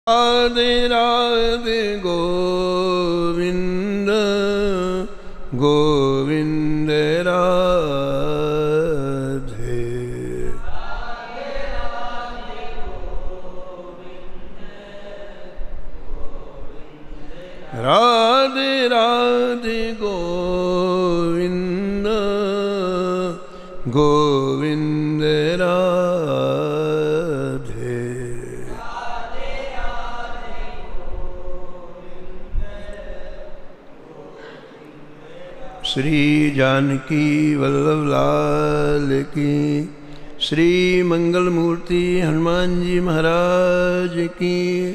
राधे राधे गोविंद गोविंद राधे। राधे राधे गोविंद गोविंद राधे। श्री जानकी वल्लभ लाल की, श्री मंगल मूर्ति हनुमान जी महाराज की,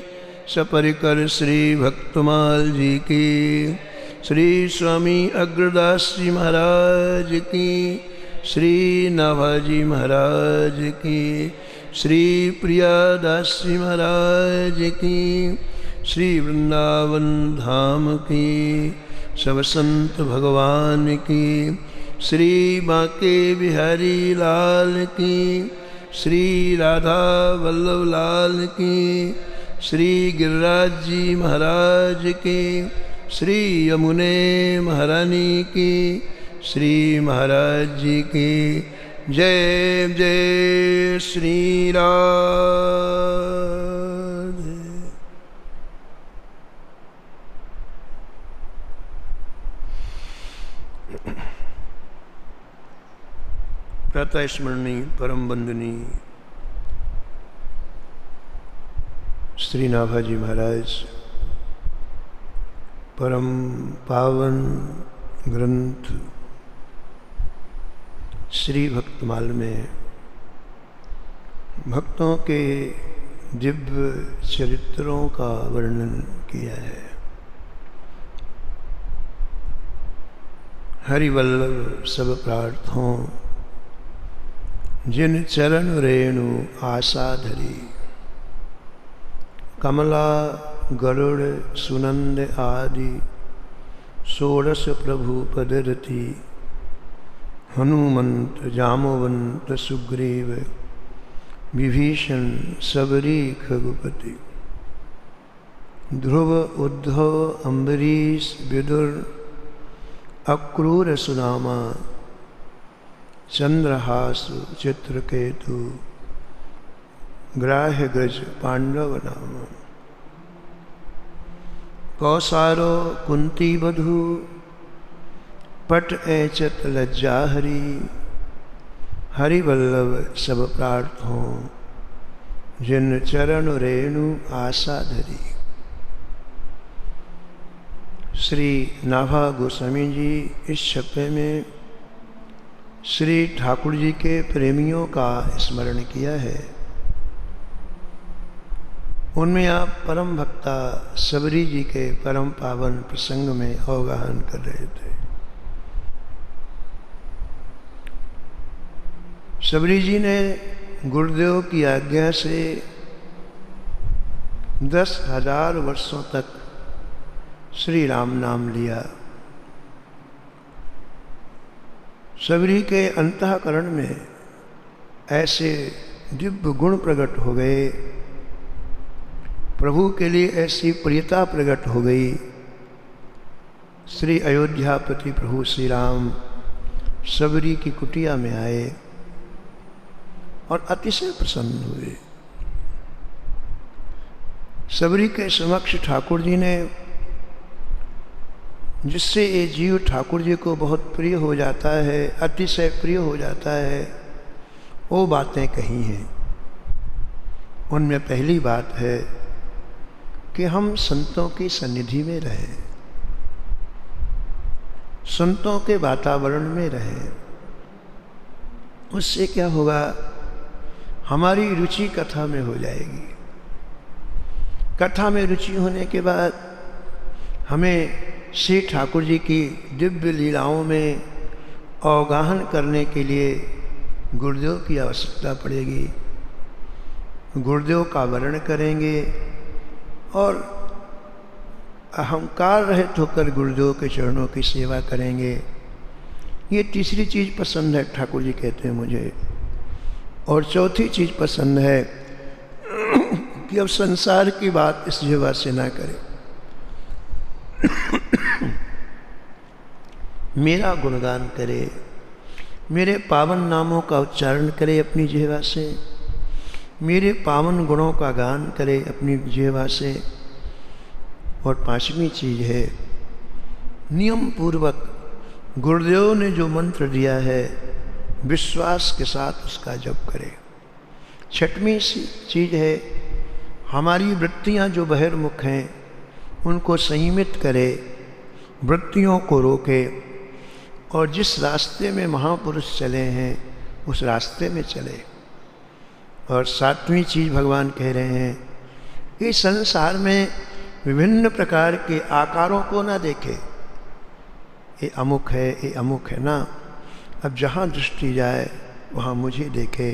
सपरिकर श्री भक्तमाल जी की, श्री स्वामी अग्रदास जी महाराज की, श्री नाभाजी महाराज की, श्री प्रियादास जी महाराज की, श्री वृंदावन धाम की, सब संत भगवान की, श्री बांके बिहारी लाल की, श्री राधा वल्लभ लाल की, श्री गिरिराज जी महाराज की, श्री यमुने महारानी की, श्री महाराज जी की जय जय श्री राधे। प्रातः स्मरणी परम बंदनी श्री नाभाजी महाराज परम पावन ग्रंथ श्री भक्तमाल में भक्तों के दिव्य चरित्रों का वर्णन किया है। हरिवल्लभ सब प्रार्थों जिन चरण रेणु आशा धरी, कमला गरुड़ सुनंद आदि षोडश प्रभु पदरति, हनुमंत जामवंत सुग्रीव विभीषण सबरी खगुपति, ध्रुव उद्धव अम्बरीश विदुर अक्रूर सुनामा, चंद्रहासु चित्रकेतु ग्राह्य गज पांडव नाम, कौसारो कुंती बधु पट ऐचत लज्जा हरि, हरिवल्लभ सब प्रार्थों जिन चरण रेणु आशा धरी। श्री नाभा गोस्वामी जी इस छप्पे में श्री ठाकुर जी के प्रेमियों का स्मरण किया है। उनमें आप परम भक्ता सबरी जी के परम पावन प्रसंग में अवगाहन कर रहे थे। सबरी जी ने गुरुदेव की आज्ञा से 10,000 वर्षों तक श्री राम नाम लिया। सबरी के अंतःकरण में ऐसे दिव्य गुण प्रकट हो गए, प्रभु के लिए ऐसी प्रियता प्रकट हो गई। श्री अयोध्यापति प्रभु श्री राम सबरी की कुटिया में आए और अतिशय प्रसन्न हुए। सबरी के समक्ष ठाकुर जी ने, जिससे ये जीव ठाकुर जी को बहुत प्रिय हो जाता है, अतिशय प्रिय हो जाता है, वो बातें कही हैं। उनमें पहली बात है कि हम संतों की सन्निधि में रहें, संतों के वातावरण में रहें। उससे क्या होगा, हमारी रुचि कथा में हो जाएगी। कथा में रुचि होने के बाद हमें श्री ठाकुर जी की दिव्य लीलाओं में अवगाहन करने के लिए गुरुदेव की आवश्यकता पड़ेगी। गुरुदेव का वर्णन करेंगे और अहंकार रहित होकर गुरुदेव के चरणों की सेवा करेंगे। ये तीसरी चीज़ पसंद है, ठाकुर जी कहते हैं मुझे। और चौथी चीज़ पसंद है कि अब संसार की बात इस जीवा से ना करे, मेरा गुणगान करे, मेरे पावन नामों का उच्चारण करे अपनी जिह्वा से, मेरे पावन गुणों का गान करे अपनी जिह्वा से। और पांचवी चीज है, नियम पूर्वक गुरुदेव ने जो मंत्र दिया है विश्वास के साथ उसका जप करे। छठवीं चीज है, हमारी वृत्तियां जो बहिर्मुख हैं उनको संयमित करे, वृत्तियों को रोके और जिस रास्ते में महापुरुष चले हैं उस रास्ते में चले। और सातवीं चीज भगवान कह रहे हैं, इस संसार में विभिन्न प्रकार के आकारों को ना देखे, ये अमुक है, ये अमुक है ना, अब जहाँ दृष्टि जाए वहाँ मुझे देखे,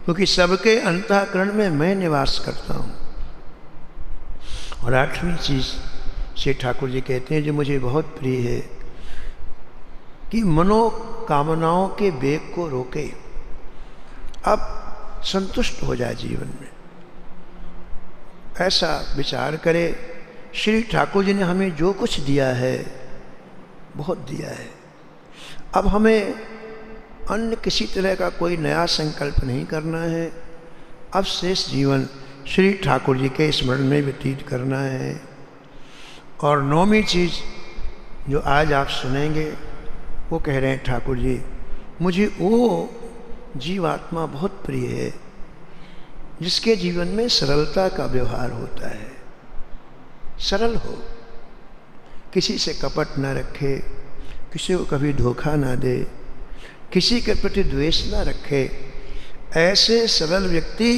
क्योंकि सबके अंतःकरण में मैं निवास करता हूँ। और आठवीं चीज श्री ठाकुर जी कहते हैं जो मुझे बहुत प्रिय है, कि मनोकामनाओं के वेग को रोके, अब संतुष्ट हो जाए जीवन में, ऐसा विचार करे। श्री ठाकुर जी ने हमें जो कुछ दिया है बहुत दिया है, अब हमें अन्य किसी तरह का कोई नया संकल्प नहीं करना है, अब शेष जीवन श्री ठाकुर जी के स्मरण में व्यतीत करना है। और नौवीं चीज़ जो आज आप सुनेंगे वो कह रहे हैं ठाकुर जी, मुझे वो जीवात्मा बहुत प्रिय है जिसके जीवन में सरलता का व्यवहार होता है, सरल हो, किसी से कपट ना रखे, किसी को कभी धोखा ना दे, किसी के प्रति द्वेष ना रखे। ऐसे सरल व्यक्ति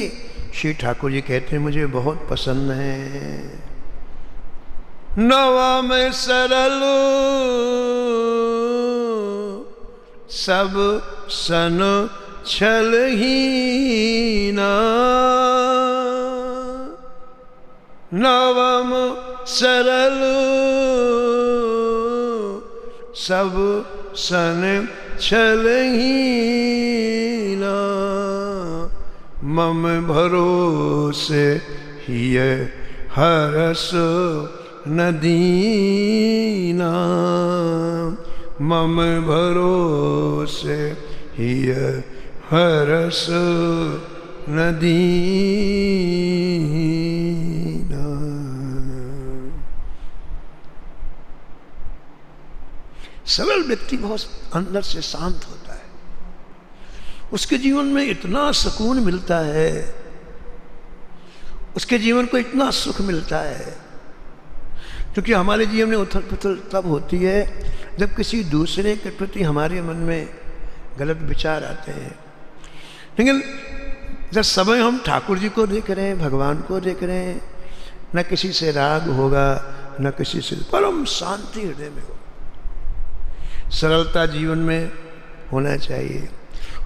श्री ठाकुर जी कहते हैं मुझे बहुत पसंद है। नवा में सरल सब सन छल ही ना, नवम सरल सब सन छल ही ना, मम भरोसे हिय हरस न दीना, मम भरोसे हिय हरस न दीना। सरल व्यक्ति बहुत अंदर से शांत होता है, उसके जीवन में इतना सुकून मिलता है, उसके जीवन को इतना सुख मिलता है। क्योंकि हमारे जीवन में उथल पुथल तब होती है जब किसी दूसरे के प्रति हमारे मन में गलत विचार आते हैं, लेकिन जब समय हम ठाकुर जी को देख रहे हैं, भगवान को देख रहे हैं, न किसी से राग होगा न किसी से, परम शांति हृदय में हो। सरलता जीवन में होना चाहिए।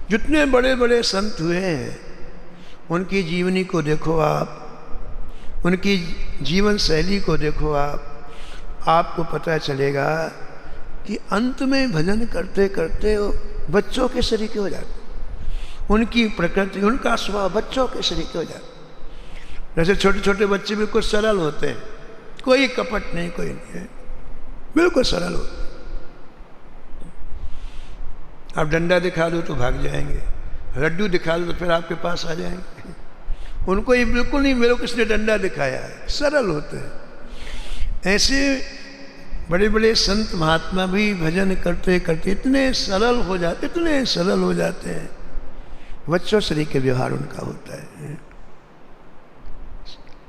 जितने बड़े बड़े संत हुए हैं उनकी जीवनी को देखो आप, उनकी जीवन शैली को देखो आप, आपको पता चलेगा कि अंत में भजन करते करते वो बच्चों के सरीखे हो जाते, उनकी प्रकृति, उनका स्वभाव बच्चों के सरीखे हो जाते। जैसे छोटे छोटे बच्चे बिल्कुल सरल होते हैं, कोई कपट नहीं, कोई नहीं है, बिल्कुल सरल होते। आप डंडा दिखा दो तो भाग जाएंगे, लड्डू दिखा दो तो फिर आपके पास आ जाएंगे। उनको ये बिल्कुल नहीं, मेरे को किसने डंडा दिखाया है, सरल होते हैं। ऐसे बड़े बड़े संत महात्मा भी भजन करते करते इतने सरल हो जाते, इतने सरल हो जाते हैं, बच्चों से के व्यवहार उनका होता है।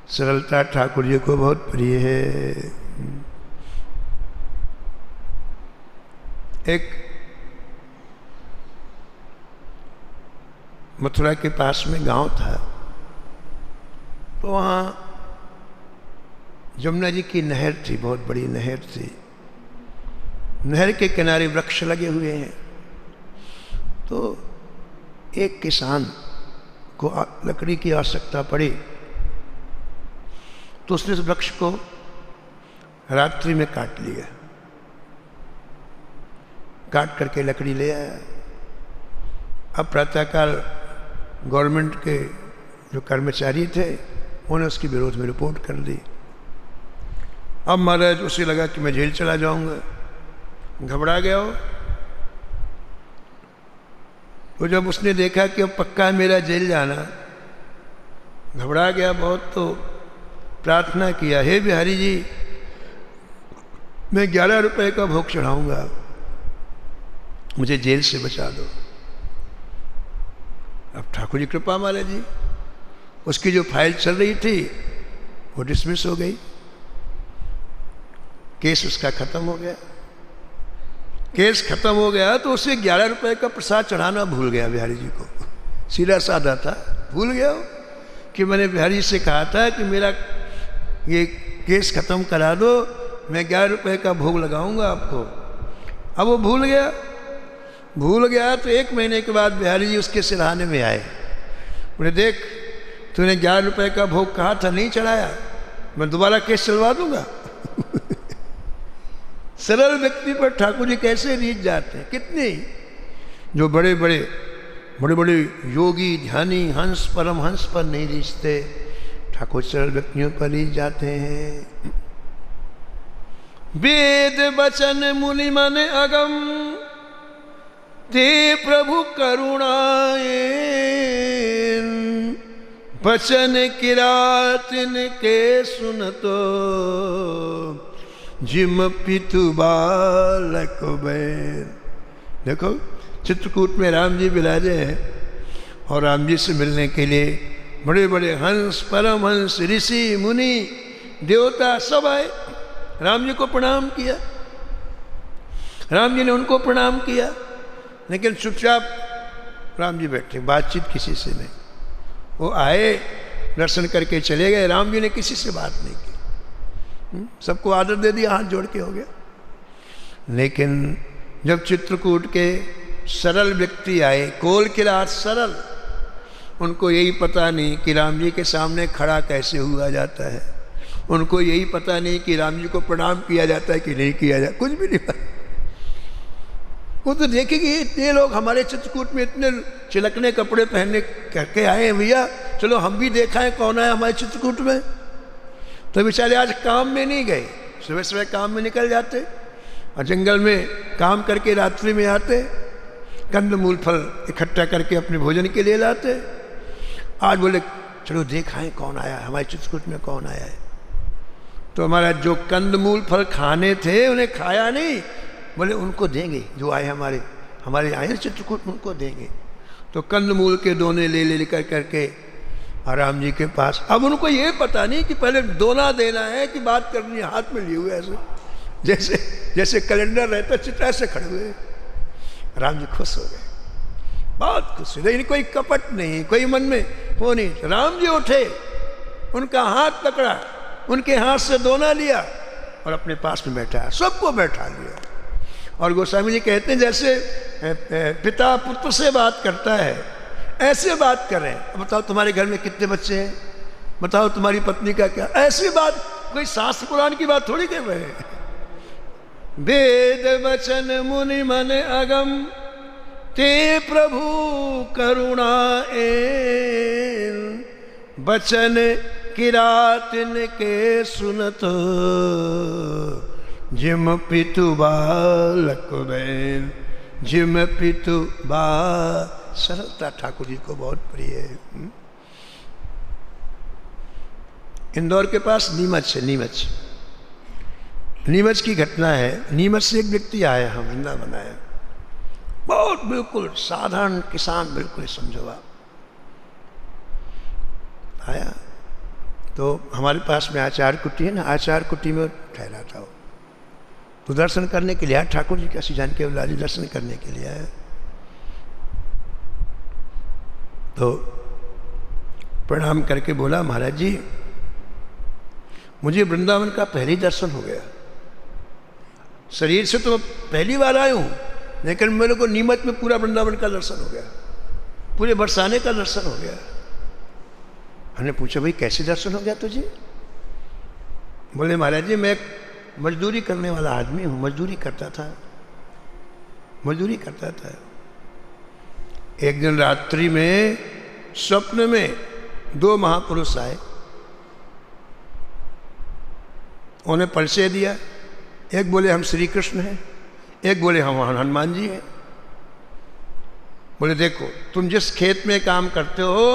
सरलता ठाकुर जी को बहुत प्रिय है। एक मथुरा के पास में गांव था, तो वहाँ जमुना जी की नहर थी, बहुत बड़ी नहर थी। नहर के किनारे वृक्ष लगे हुए हैं। तो एक किसान को लकड़ी की आवश्यकता पड़ी, तो उसने उस वृक्ष को रात्रि में काट लिया, काट करके लकड़ी ले आया। अब प्रातःकाल गवर्नमेंट के जो कर्मचारी थे उन्होंने उसके विरोध में रिपोर्ट कर दी। अब महाराज उसे लगा कि मैं जेल चला जाऊंगा, घबरा गया हो। तो जब उसने देखा कि अब पक्का है मेरा जेल जाना, घबरा गया बहुत, तो प्रार्थना किया, हे बिहारी जी मैं 11 रुपए का भोग चढ़ाऊंगा, मुझे जेल से बचा दो। अब ठाकुर जी कृपा महाराज जी, उसकी जो फाइल चल रही थी वो डिसमिस हो गई, केस उसका खत्म हो गया। केस खत्म हो गया तो उसे 11 रुपए का प्रसाद चढ़ाना भूल गया बिहारी जी को। सीधा साधा था, भूल गया कि मैंने बिहारी जी से कहा था कि मेरा ये केस खत्म करा दो, मैं 11 रुपए का भोग लगाऊंगा आपको। अब वो भूल गया तो 1 महीने के बाद बिहारी जी उसके सिरहाने में आए। बोले देख तूने 11 रुपए का भोग कहा था, नहीं चढ़ाया, मैं दोबारा केस चलवा दूंगा। सरल व्यक्ति पर ठाकुर जी कैसे रीझ जाते हैं। कितने जो बड़े बड़े योगी ध्यानी हंस परमहंस पर नहीं रीझते, ठाकुर सरल व्यक्तियों पर रीझ जाते हैं। वेद वचन मुनि मन अगम ते प्रभु करुणाए, वचन किरातिन के सुनतो जिम पितु बालक बैन। देखो चित्रकूट में राम जी विराजे हैं और राम जी से मिलने के लिए बड़े बड़े हंस परमहंस ऋषि मुनि देवता सब आए, राम जी को प्रणाम किया। राम जी ने उनको प्रणाम किया, लेकिन चुपचाप राम जी बैठे, बातचीत किसी से नहीं। वो आए, दर्शन करके चले गए, राम जी ने किसी से बात नहीं की, सबको आदर दे दिया, हाथ जोड़ के हो गया। लेकिन जब चित्रकूट के सरल व्यक्ति आए, कोल किरात सरल, उनको यही पता नहीं कि राम जी के सामने खड़ा कैसे हुआ जाता है, उनको यही पता नहीं कि राम जी को प्रणाम किया जाता है कि नहीं किया जाता, कुछ भी नहीं पता। वो तो देखेगी इतने लोग हमारे चित्रकूट में इतने चिलकने कपड़े पहनने करके आए हैं, भैया चलो हम भी देखा है कौन है हमारे चित्रकूट में। तो बेचारे आज काम में नहीं गए, सुबह सुबह काम में निकल जाते और जंगल में काम करके रात्रि में आते, कंद मूल फल इकट्ठा करके अपने भोजन के लिए लाते। आज बोले चलो देखाएं कौन आया, हमारे चित्रकूट में कौन आया है। तो हमारा जो कंद मूल फल खाने थे उन्हें खाया नहीं, बोले उनको देंगे, जो आए हमारे आए चित्रकूट उनको देंगे। तो कंद मूल के दोने ले करके राम जी के पास। अब उनको ये पता नहीं कि पहले दोना देना है कि बात करनी है, हाथ में लिए हुए ऐसे जैसे कैलेंडर रहता चिट्टा से खड़े हुए। राम जी खुश हो गए, बहुत खुश हुए, लेकिन कोई कपट नहीं, कोई मन में वो नहीं। राम जी उठे, उनका हाथ पकड़ा, उनके हाथ से दोना लिया और अपने पास में बैठा, सबको बैठा लिया। और गोस्वामी जी कहते हैं जैसे पिता पुत्र से बात करता है ऐसे बात करें। बताओ तुम्हारे घर में कितने बच्चे हैं, बताओ तुम्हारी पत्नी का क्या, ऐसी बात कोई शास्त्र पुराण की बात थोड़ी कर रहे हैं। वेद वचन मुनि मन अगम ते प्रभु करुणा वचन किरातिन के सुनत जिम पितु बालक बैन, जिम पितु बा। सरलता ठाकुर जी को बहुत प्रिय है। इंदौर के पास नीमच है, नीमच की घटना है। नीमच से एक व्यक्ति आया, हम वृंदावन आया, बहुत बिल्कुल साधारण किसान, बिल्कुल समझो आप। आया तो हमारे पास में आचार कुटी है ना, आचार कुटी में ठहरा था वो। तो दर्शन करने के लिए आया, ठाकुर जी कैसी जान के लाली दर्शन करने के लिए आया। तो प्रणाम करके बोला महाराज जी मुझे वृंदावन का पहली दर्शन हो गया, शरीर से तो पहली बार आया हूँ, लेकिन मेरे को नीमच में पूरा वृंदावन का दर्शन हो गया, पूरे बरसाने का दर्शन हो गया। हमने पूछा भाई कैसे दर्शन हो गया तुझे? बोले महाराज जी मैं मजदूरी करने वाला आदमी हूँ, मजदूरी करता था। एक दिन रात्रि में स्वप्न में 2 महापुरुष आए, उन्हें परिचय दिया। एक बोले हम श्री कृष्ण हैं, एक बोले हम हनुमान जी हैं। बोले देखो तुम जिस खेत में काम करते हो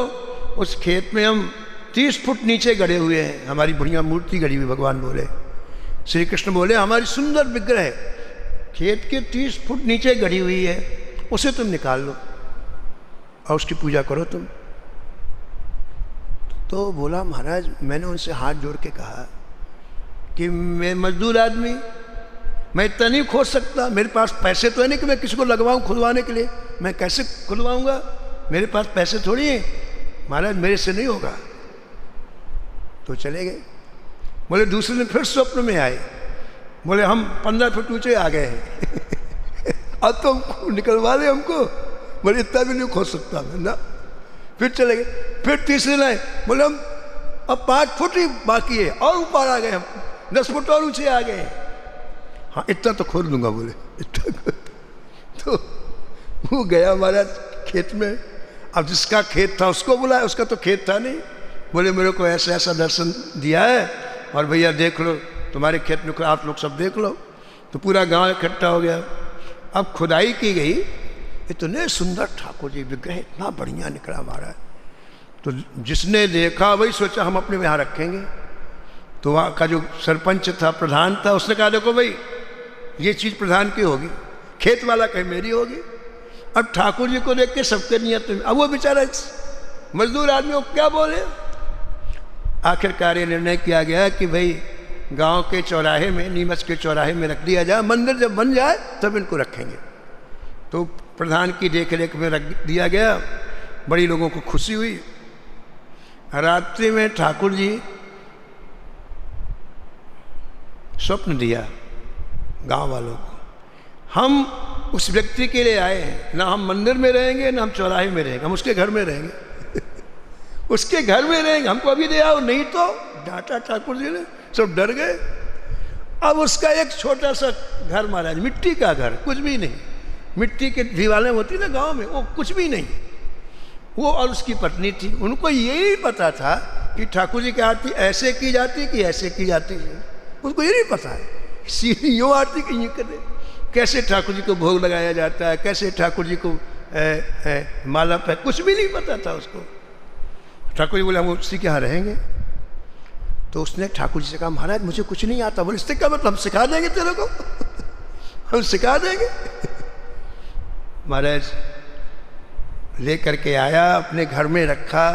उस खेत में हम 30 फुट नीचे गड़े हुए हैं, हमारी बढ़िया मूर्ति गड़ी हुई। भगवान बोले, श्री कृष्ण बोले हमारी सुंदर विग्रह खेत के 30 फुट नीचे गड़ी हुई है, उसे तुम निकाल लो और उसकी पूजा करो तुम। तो बोला महाराज मैंने उनसे हाथ जोड़ के कहा कि मैं मजदूर आदमी, मैं इतना नहीं खोद सकता, मेरे पास पैसे तो है नहीं कि मैं किसी को लगवाऊं खुदवाने के लिए, मैं कैसे खुदवाऊंगा, मेरे पास पैसे थोड़ी हैं। महाराज मेरे से नहीं होगा। तो चले गए। बोले दूसरे दिन फिर स्वप्न में आए, बोले हम 15 फुट ऊंचे आ गए हैं अब तो निकलवा ले हमको। बोले इतना भी नहीं खोद सकता मैं ना। फिर चले गए। फिर तीसरे दिन आए, बोले हम अब 5 फुट ही बाकी है और ऊपर आ गए, हम 10 फुट और ऊंचे आ गए। हाँ इतना तो खोद दूंगा बोले इतना। तो वो गया हमारा खेत में। अब जिसका खेत था उसको बुलाया, उसका तो खेत था नहीं। बोले मेरे को ऐसा ऐसा दर्शन दिया है और भैया देख लो तुम्हारे खेत में, आप लोग सब देख लो। तो पूरा गांव इकट्ठा हो गया। अब खुदाई की गई, इतने सुंदर ठाकुर जी विग्रह, इतना बढ़िया निकला हमारा। तो जिसने देखा वही सोचा हम अपने यहाँ रखेंगे। तो वहाँ का जो सरपंच था, प्रधान था, उसने कहा देखो भाई ये चीज़ प्रधान की होगी, खेत वाला कहीं मेरी होगी। अब ठाकुर जी को देख के सबके नियत में, अब वो बेचारा मजदूर आदमी को क्या बोले। आखिरकार ये निर्णय किया गया कि भाई गांव के चौराहे में, नीमच के चौराहे में रख दिया जाए, मंदिर जब बन जाए तब इनको रखेंगे। तो प्रधान की देख रेख में रख दिया गया। बड़ी लोगों को खुशी हुई। रात्रि में ठाकुर जी स्वप्न दिया गांव वालों को, हम उस व्यक्ति के लिए आए हैं, ना हम मंदिर में रहेंगे ना हम चौराहे में रहेंगे, हम उसके घर में रहेंगे उसके घर में रहेंगे, हमको अभी दे आओ, नहीं तो डांटा ठाकुर जी ने। सब डर गए। अब उसका एक छोटा सा घर महाराज, मिट्टी का घर, कुछ भी नहीं, मिट्टी के दीवारें होती ना गांव में, वो कुछ भी नहीं। वो और उसकी पत्नी थी। उनको यही पता था कि ठाकुर जी की आरती ऐसे की जाती कि ऐसे की जाती है, उनको ये नहीं पता है सीधी यूँ आरती की यूँ करे, कैसे ठाकुर जी को भोग लगाया जाता है, कैसे ठाकुर जी को माला पे, कुछ भी नहीं पता था उसको। ठाकुर जी बोले हम उसी के यहाँ रहेंगे। तो उसने ठाकुर जी से कहा महाराज मुझे कुछ नहीं आता। बोले इससे क्या मतलब, हम सिखा देंगे तेरे को हम सिखा देंगे महाराज ले करके आया, अपने घर में रखा।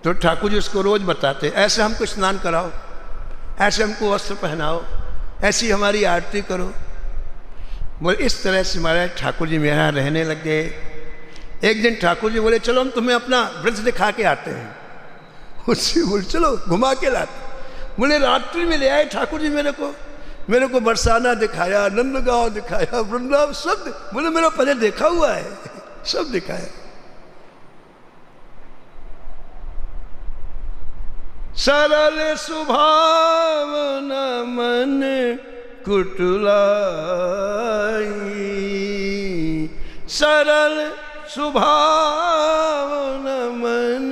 तो ठाकुर जी उसको रोज बताते, ऐसे हमको स्नान कराओ, ऐसे हमको वस्त्र पहनाओ, ऐसी हमारी आरती करो। बोले इस तरह से महाराज ठाकुर जी मेरे यहाँ रहने लग गए। एक दिन ठाकुर जी बोले चलो हम तुम्हें अपना ब्रज दिखा के आते हैं। उससे बोले चलो घुमा के लाते। बोले रात्रि में ले आए ठाकुर जी मेरे को बरसाना दिखाया, नंदगांव दिखाया, वृंदावन सब। बोले मेरा पहले देखा हुआ है, सब दिखाया। सरल सुभावन मन कुटुलाई, सरल सुभावन मन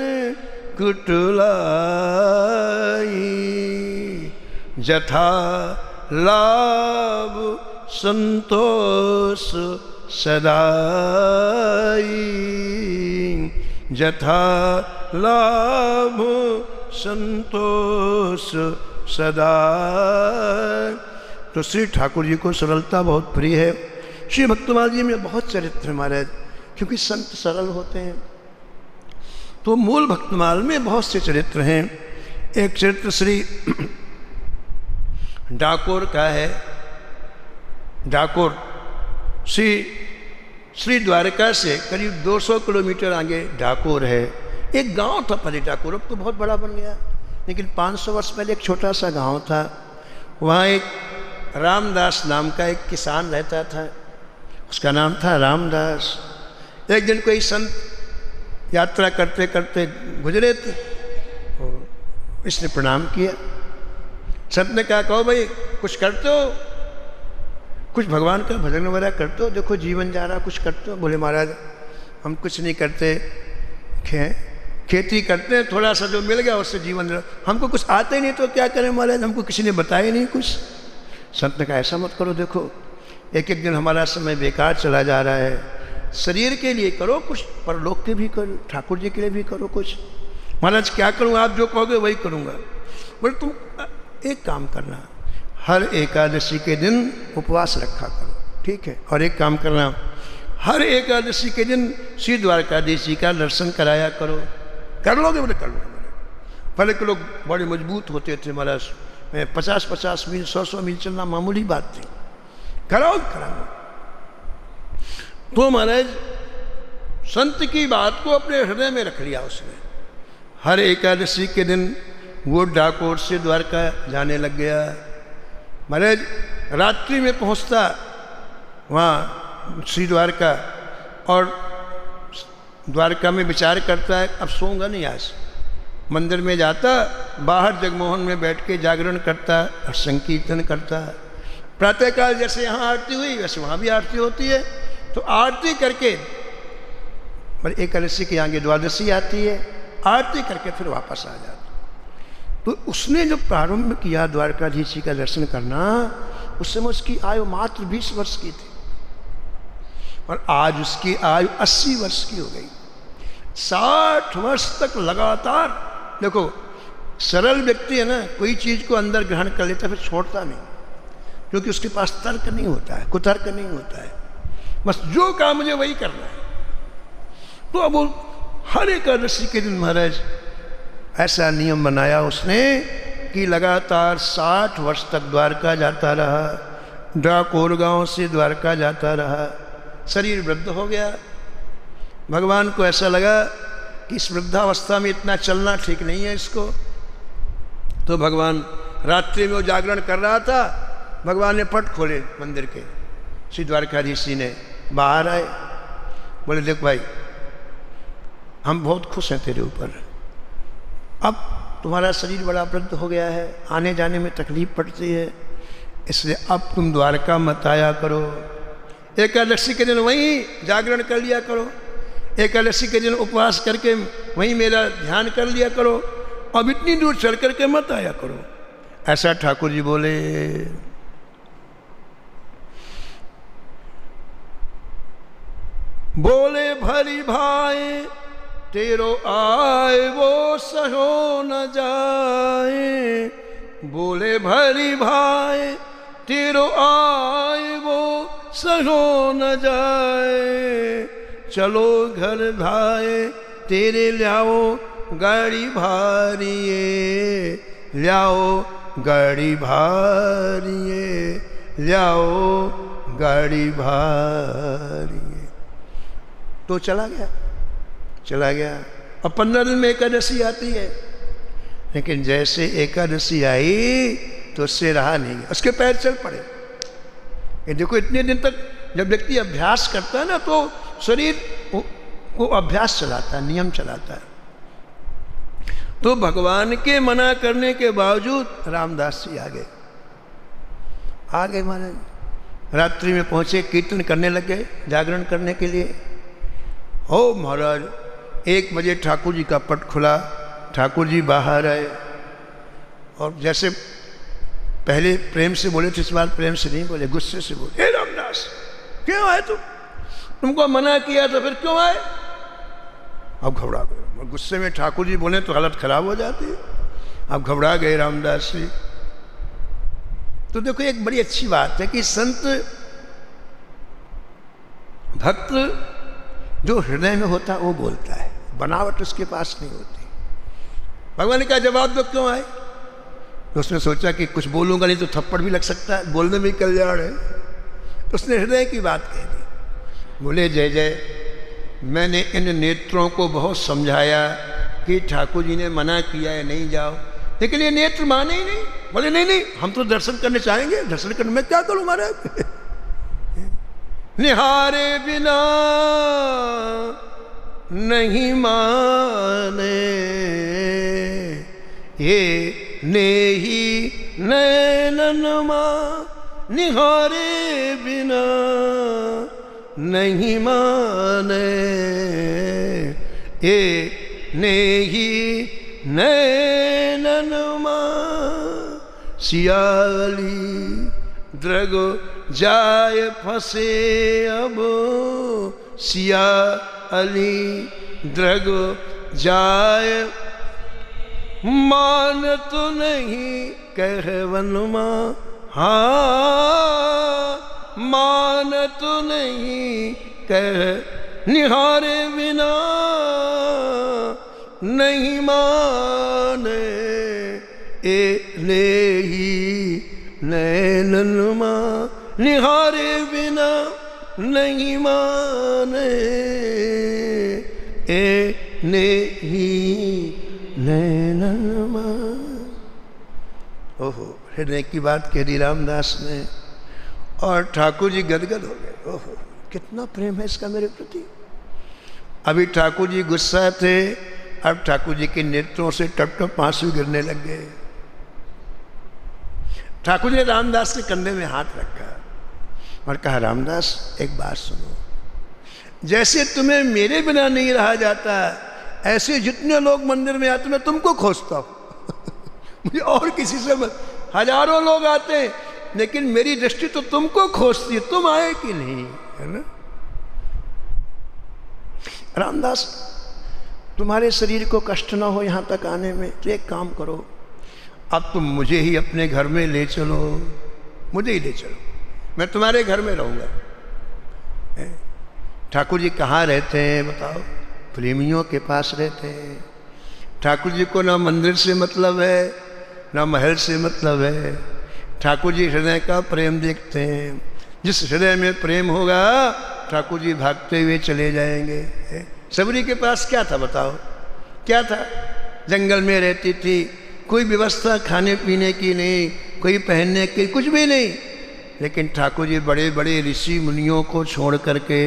कुटुलाई, जथा लाभ संतोष सदाई, जथा लाभ संतोष सदा। तो श्री ठाकुर जी को सरलता बहुत प्रिय है। श्री भक्तमाल जी में बहुत चरित्र महाराज, क्योंकि संत सरल होते हैं। तो मूल भक्तमाल में बहुत से चरित्र हैं। एक चरित्र श्री डाकोर का है। डाकोर श्री द्वारका से करीब 200 किलोमीटर आगे डाकोर है। एक गांव था पहले डाकोर, अब तो बहुत बड़ा बन गया, लेकिन 500 वर्ष पहले एक छोटा सा गांव था। वहाँ एक रामदास नाम का एक किसान रहता था, उसका नाम था रामदास। एक दिन कोई संत यात्रा करते करते गुजरे थे, इसने प्रणाम किया। संत ने कहा कहो भाई कुछ करते हो, कुछ भगवान का भजन वगैरह करते हो, देखो जीवन जा रहा, कुछ करते हो। बोले महाराज हम कुछ नहीं करते हैं, खेती करते हैं, थोड़ा सा जो मिल गया उससे जीवन, हमको कुछ आते ही नहीं तो क्या करें महाराज, हमको किसी ने बताया नहीं कुछ। संत ने कहा ऐसा मत करो, देखो एक एक दिन हमारा समय बेकार चला जा रहा है, शरीर के लिए करो कुछ, परलोक के भी करो, ठाकुर जी के लिए भी करो कुछ। महाराज क्या करूँ, आप जो कहोगे वही करूँगा। बोले तुम एक काम करना, हर एकादशी के दिन उपवास रखा करो, ठीक है, और एक काम करना, हर एकादशी के दिन श्री द्वारकाधीश जी का दर्शन कराया करो। कर लोगे? बोले कर लोगे। पहले के लोग बड़े मजबूत होते थे महाराज, 50-50 मील 100-100 मील चलना मामूली बात थी। कराओ कराओ। तो महाराज संत की बात को अपने हृदय में रख लिया उसने। हर एकादशी के दिन वो डाकोर से द्वारका जाने लग गया। महाराज रात्रि में पहुंचता वहाँ श्री द्वारका, और द्वारका में विचार करता है अब सोऊंगा नहीं आज। मंदिर में जाता, बाहर जगमोहन में बैठ के जागरण करता, संकीर्तन करता। प्रातःकाल जैसे यहाँ आरती हुई वैसे वहाँ भी आरती होती है, तो आरती करके एकादशी के आगे द्वादशी आती है, आरती करके फिर वापस आ जाता। तो उसने जो प्रारंभ किया द्वारकाधीश जी का दर्शन करना, उस समय उसकी आयु मात्र 20 वर्ष की थी, और आज उसकी आयु 80 वर्ष की हो गई। 60 वर्ष तक लगातार। देखो सरल व्यक्ति है ना, कोई चीज को अंदर ग्रहण कर लेता फिर छोड़ता नहीं, क्योंकि उसके पास तर्क नहीं होता है, कुतर्क नहीं होता है, बस जो काम मुझे वही करना है। तो अब वो हर एकादशी के दिन महाराज ऐसा नियम बनाया उसने कि लगातार 60 वर्ष तक द्वारका जाता रहा, डाकोर गांव से द्वारका जाता रहा। शरीर वृद्ध हो गया। भगवान को ऐसा लगा कि इस वृद्धावस्था में इतना चलना ठीक नहीं है इसको। तो भगवान रात्रि में वो जागरण कर रहा था, भगवान ने पट खोले मंदिर के, श्री द्वारकाधीश जी ने बाहर आए, बोले देख भाई हम बहुत खुश हैं तेरे ऊपर, अब तुम्हारा शरीर बड़ा वृद्ध हो गया है, आने जाने में तकलीफ पड़ती है, इसलिए अब तुम द्वारका मत आया करो, एकादशी के दिन वहीं जागरण कर लिया करो, एकादशी के दिन उपवास करके वहीं मेरा ध्यान कर लिया करो, अब इतनी दूर चल करके मत आया करो। ऐसा ठाकुर जी बोले। बोले भरी भाई तेरो आए वो सहो न जाए, बोले भरी भाई तेरो आए वो सहो न जाए, चलो घर धाए तेरे ल्याओ गाड़ी भारिये, ल्याओ गाड़ी भारिये, ल्याओ गाड़ी भारिये। तो चला गया। अब 15 दिन में एकादशी आती है, लेकिन जैसे एकादशी आई तो उससे रहा नहीं, उसके पैर चल पड़े। ये देखो इतने दिन तक जब व्यक्ति अभ्यास करता है ना, तो शरीर को अभ्यास चलाता है, नियम चलाता है। तो भगवान के मना करने के बावजूद रामदास जी आ गए महाराज। रात्रि में पहुंचे, कीर्तन करने लगे, जागरण करने के लिए। ओ महाराज 1 बजे ठाकुर जी का पट खुला, ठाकुर जी बाहर आए, और जैसे पहले प्रेम से बोले थे, इस बार प्रेम से नहीं बोले, गुस्से से बोले, हे रामदास क्यों आए तुमको मना किया तो फिर क्यों आए? अब घबरा गए, और गुस्से में ठाकुर जी बोले तो हालत खराब हो जाती है। अब घबरा गए रामदास जी। तो देखो एक बड़ी अच्छी बात है कि संत भक्त जो हृदय में होता है वो बोलता है, बनावट उसके पास नहीं होती। भगवान ने कहा जवाब दो क्यों आए? तो उसने सोचा कि कुछ बोलूंगा नहीं तो थप्पड़ भी लग सकता है, बोलने में कल्याण है, तो उसने हृदय की बात कह दी। बोले जय जय, मैंने इन नेत्रों को बहुत समझाया कि ठाकुर जी ने मना किया है नहीं जाओ, लेकिन ये नेत्र माने ही नहीं। बोले नहीं हम तो दर्शन करने चाहेंगे, दर्शन करने में क्या करूं महाराज? निहारे बिना नहीं माने, ये नेही नैनन मां, निहारे बिना नहीं माने, ये नेही नैनन सियाली द्रग जाय फंसे अब सिया अली द्रग जाय मान तो नहीं कहवन माँ हाँ मान तो नहीं कह निहारे बिना नहीं माने ए ले ही नैनन माँ निहारे बिना नहीं माने ए ने ही नैनन माँ। ओहो, हृदय की बात कह दी रामदास ने और ठाकुर जी गदगद हो गए। ओहो, कितना प्रेम है इसका मेरे प्रति। अभी ठाकुर जी गुस्सा थे, अब ठाकुर जी के नेत्रों से टप टप आंसू गिरने लग गए। ठाकुर जी ने रामदास के कंधे में हाथ रखा और कहा, रामदास एक बात सुनो, जैसे तुम्हें मेरे बिना नहीं रहा जाता, ऐसे जितने लोग मंदिर में आते मैं तुमको खोजता हूं मुझे और किसी से मत। हजारों लोग आते लेकिन मेरी दृष्टि तो तुमको खोजती है, तुम आए कि नहीं, है ना। रामदास, तुम्हारे शरीर को कष्ट ना हो यहाँ तक आने में, तो एक काम करो, अब तुम मुझे ही अपने घर में ले चलो, मुझे ही ले चलो, मैं तुम्हारे घर में रहूँगा। ठाकुर जी कहाँ रहते हैं बताओ? प्रेमियों के पास रहते हैं। ठाकुर जी को ना मंदिर से मतलब है, ना महल से मतलब है। ठाकुर जी हृदय का प्रेम देखते हैं। जिस हृदय में प्रेम होगा ठाकुर जी भागते हुए चले जाएंगे। सबरी के पास क्या था बताओ? क्या था? जंगल में रहती थी, कोई व्यवस्था खाने पीने की नहीं, कोई पहनने की कुछ भी नहीं, लेकिन ठाकुर जी बड़े बड़े ऋषि मुनियों को छोड़ करके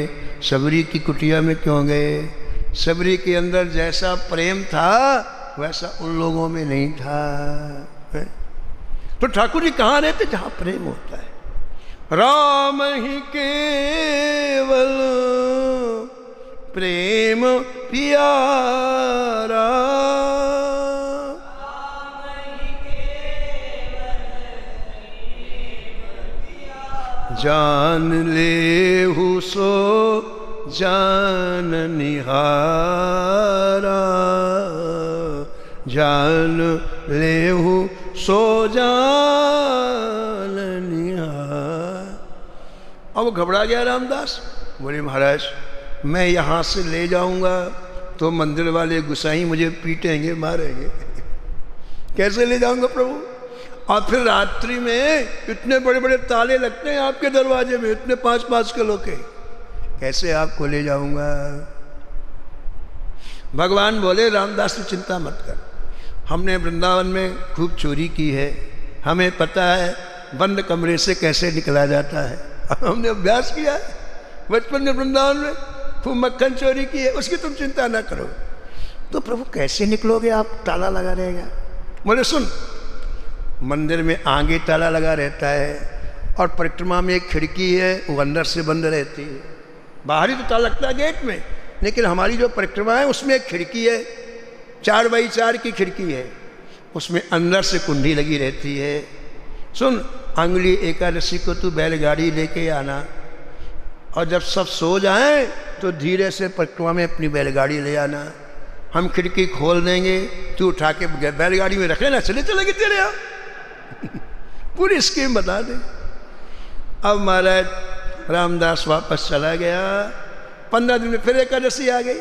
सबरी की कुटिया में क्यों गए? सबरी के अंदर जैसा प्रेम था वैसा उन लोगों में नहीं था। तो ठाकुर जी कहाँ रहते? जहाँ प्रेम होता है। राम ही केवल प्रेम प्यारा, जान ले सो जान निहारा, जान ले सो जान निहार। अब वो घबरा गया रामदास, बोले महाराज मैं यहाँ से ले जाऊँगा तो मंदिर वाले गुसाई मुझे पीटेंगे मारेंगे कैसे ले जाऊँगा प्रभु? और फिर रात्रि में इतने बड़े बड़े ताले लगते हैं आपके दरवाजे में, इतने 5-5 किलो के, कैसे आपको ले जाऊँगा? भगवान बोले रामदास तू चिंता मत कर, हमने वृंदावन में खूब चोरी की है, हमें पता है बंद कमरे से कैसे निकला जाता है, हमने अभ्यास किया है, बचपन में वृंदावन में खूब मक्खन चोरी की है, उसकी तुम चिंता ना करो। तो प्रभु कैसे निकलोगे आप? ताला लगा रहेगा। बोले सुन, मंदिर में आगे ताला लगा रहता है और परिक्रमा में एक खिड़की है, वो अंदर से बंद रहती है। बाहरी तो ताला लगता है गेट में, लेकिन हमारी जो परिक्रमा है उसमें एक खिड़की है, 4x4 की खिड़की है, उसमें अंदर से कुंडी लगी रहती है। सुन, अंगुली एकादशी को तू बैलगाड़ी लेके आना और जब सब सो जाएं तो धीरे से परिक्रमा में अपनी बैलगाड़ी ले आना, हम खिड़की खोल देंगे, तू उठा के बैलगाड़ी में रख लेना, चले चलेगी तेरे यहाँ पूरी स्कीम बता दे। अब महाराज रामदास वापस चला गया। 15 दिन में फिर एकादशी आ गई।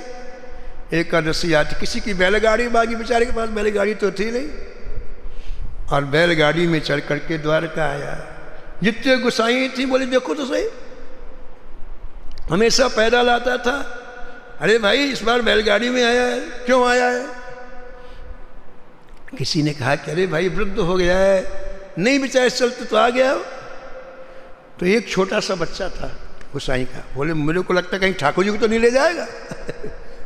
एकादशी आती, किसी की बैलगाड़ी बागी, बेचारे के पास बैलगाड़ी तो थी नहीं, और बैलगाड़ी में चढ़ करके द्वारका आया। जितने गुसाई थी बोले देखो तो सही, हमेशा पैदल आता था, अरे भाई इस बार बैलगाड़ी में आया है, क्यों आया है? किसी ने कहा कि अरे भाई वृद्ध हो गया है, नहीं बेचारे चलते तो आ गया। तो एक छोटा सा बच्चा था गुसाई का, बोले मुझे को लगता कहीं ठाकुर जी को तो नहीं ले जाएगा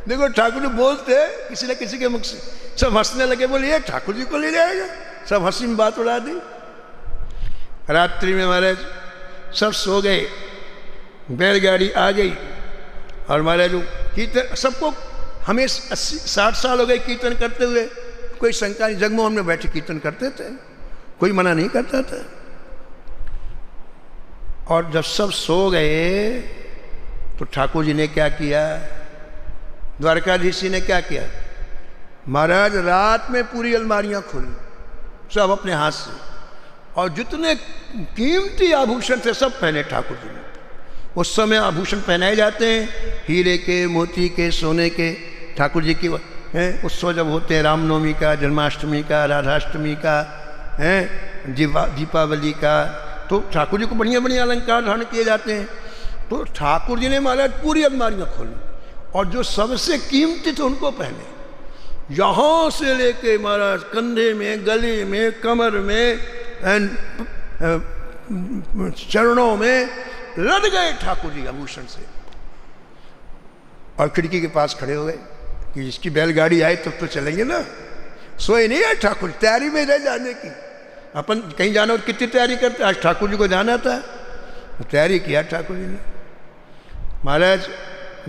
देखो ठाकुर जी बोलते किसी न किसी के मुख से, सब हंसने लगे, बोले ये ठाकुर जी को ले जाएगा, सब हंसी में बात उड़ा दी। रात्रि में महाराज सब सो गए, बैलगाड़ी आ गई और महाराज सबको हमें 80-60 साल हो गए कीर्तन करते हुए, कोई शंका नहीं, जगमोहन में बैठे कीर्तन करते थे, कोई मना नहीं करता था। और जब सब सो गए तो ठाकुर जी ने क्या किया, द्वारकाधीश जी ने क्या किया, महाराज रात में पूरी अलमारियां खोली सब अपने हाथ से, और जितने कीमती आभूषण थे सब पहने ठाकुर जी ने। उस समय आभूषण पहनाए जाते हैं हीरे के, मोती के, सोने के। ठाकुर जी की उत्सव जब होते हैं, रामनवमी का, जन्माष्टमी का, राधाष्टमी का, दीपावली का, तो ठाकुर जी को बढ़िया बढ़िया अलंकार धारण किए जाते हैं। तो ठाकुर जी ने महाराज पूरी अलमारियाँ खोली और जो सबसे कीमती थे उनको पहने, यहाँ से लेके महाराज कंधे में, गले में, कमर में, चरणों में लद गए ठाकुर जी आभूषण से। और खिड़की के पास खड़े हो गए कि इसकी बैलगाड़ी आए तब तो चलेंगे ना। सोए नहीं है ठाकुर, तैयारी में रह जाने की। अपन कहीं जाना हो कितनी तैयारी करते, आज ठाकुर जी को जाना था तो तैयारी किया ठाकुर जी ने। महाराज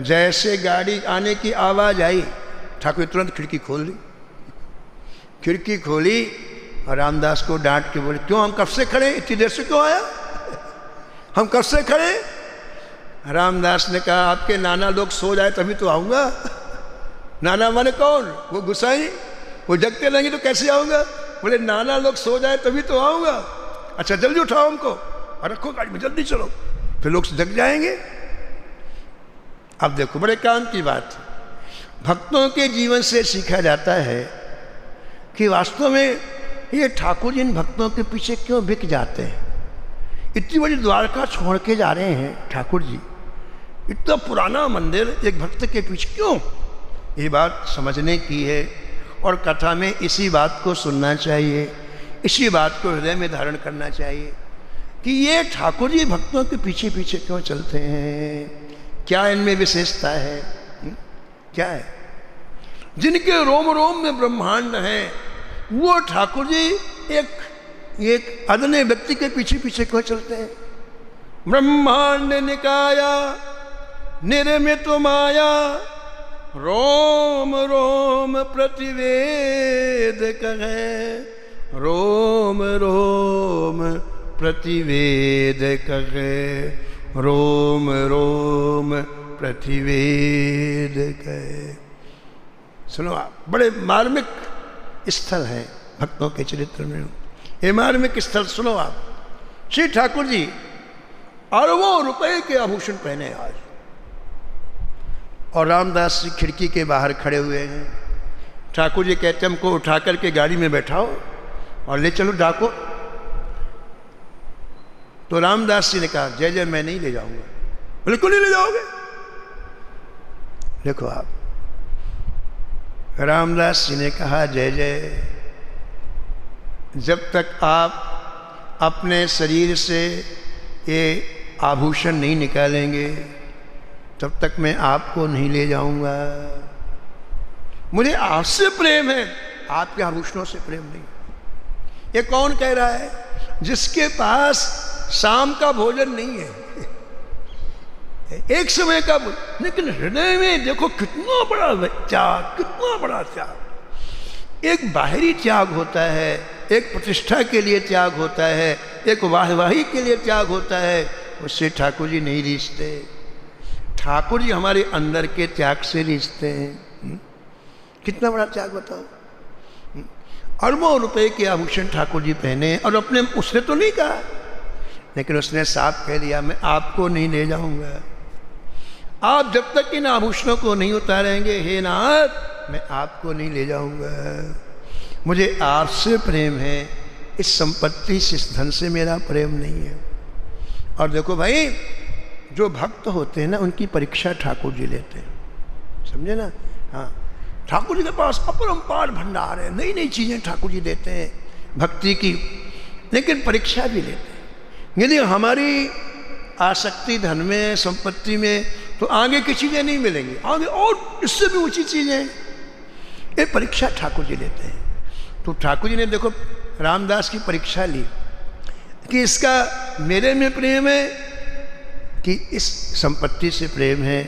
जैसे गाड़ी आने की आवाज़ आई, ठाकुर तुरंत खिड़की खोल ली। खिड़की खोली और रामदास को डांट के बोले, क्यों हम कब से खड़े, इतनी देर से क्यों आया, हम कब से खड़े। रामदास ने कहा, आपके नाना लोग सो जाए तभी तो आऊँगा। नाना माने कौन, वो गुसाई, वो जगते रहेंगे तो कैसे आऊँगा। बोले नाना लोग सो जाए तभी तो आऊँगा। अच्छा जल्दी उठाओ हमको और रखो गाड़ी में, जल्दी चलो, फिर लोग जग जाएंगे। अब देखो बड़े काम की बात, भक्तों के जीवन से सीखा जाता है कि वास्तव में ये ठाकुर जी इन भक्तों के पीछे क्यों बिक जाते हैं। इतनी बड़ी द्वारका छोड़ के जा रहे हैं ठाकुर जी, इतना पुराना मंदिर एक भक्त के पीछे क्यों, ये बात समझने की है। और कथा में इसी बात को सुनना चाहिए, इसी बात को हृदय में धारण करना चाहिए कि ये ठाकुर जी भक्तों के पीछे पीछे क्यों चलते हैं, क्या इनमें विशेषता है, क्या है। जिनके रोम रोम में ब्रह्मांड है वो ठाकुर जी एक अदने व्यक्ति के पीछे पीछे क्यों चलते हैं। ब्रह्मांड निकाया निर्मित माया, रोम रोम प्रतिवेद कहे, रोम रोम प्रतिवेद कहे, रोम रोम प्रतिवेद कहे। सुनो आप, बड़े मार्मिक स्थल है भक्तों के चरित्र में। ये मार्मिक स्थल सुनो आप, श्री ठाकुर जी अरबों रुपए के आभूषण पहने आज, और रामदास जी खिड़की के बाहर खड़े हुए हैं। ठाकुर जी कहते हमको उठा करके गाड़ी में बैठाओ और ले चलो डाको। तो रामदास जी ने कहा, जय जय मैं नहीं ले जाऊंगा। बिल्कुल नहीं ले जाओगे। देखो आप, रामदास जी ने कहा, जय जय, जब तक आप अपने शरीर से ये आभूषण नहीं निकालेंगे तब तक मैं आपको नहीं ले जाऊंगा। मुझे आपसे प्रेम है, आपके आभूषणों से प्रेम नहीं। ये कौन कह रहा है, जिसके पास शाम का भोजन नहीं है, एक समय का, लेकिन हृदय में देखो कितना बड़ा त्याग, कितना बड़ा त्याग। एक बाहरी त्याग होता है, एक प्रतिष्ठा के लिए त्याग होता है, एक वाहवाही के लिए त्याग होता है, उससे ठाकुर जी नहीं रिश्ते। ठाकुर जी हमारे अंदर के त्याग से रिश्ते हैं। कितना बड़ा त्याग बताओ। अरबों रुपए के आभूषण ठाकुर जी पहने, और अपने, उसने तो नहीं कहा, लेकिन उसने साफ कह दिया, मैं आपको नहीं ले जाऊंगा। आप जब तक इन आभूषणों को नहीं उतारेंगे, हे नाथ, मैं आपको नहीं ले जाऊंगा। मुझे आपसे प्रेम है, इस संपत्ति से, इस धन से मेरा प्रेम नहीं है। और देखो भाई, जो भक्त होते हैं ना, उनकी परीक्षा ठाकुर जी लेते हैं, समझे ना। हाँ, ठाकुर जी के पास अपरंपार भंडार है, नई नई चीज़ें ठाकुर जी देते हैं भक्ति की, लेकिन परीक्षा भी लेते हैं। यदि हमारी आसक्ति धन में, संपत्ति में, तो आगे की चीज़ें नहीं मिलेंगी, आगे और इससे भी ऊंची चीज़ें, ये परीक्षा ठाकुर जी लेते हैं। तो ठाकुर जी ने देखो रामदास की परीक्षा ली कि इसका मेरे में प्रेम है कि इस संपत्ति से प्रेम है,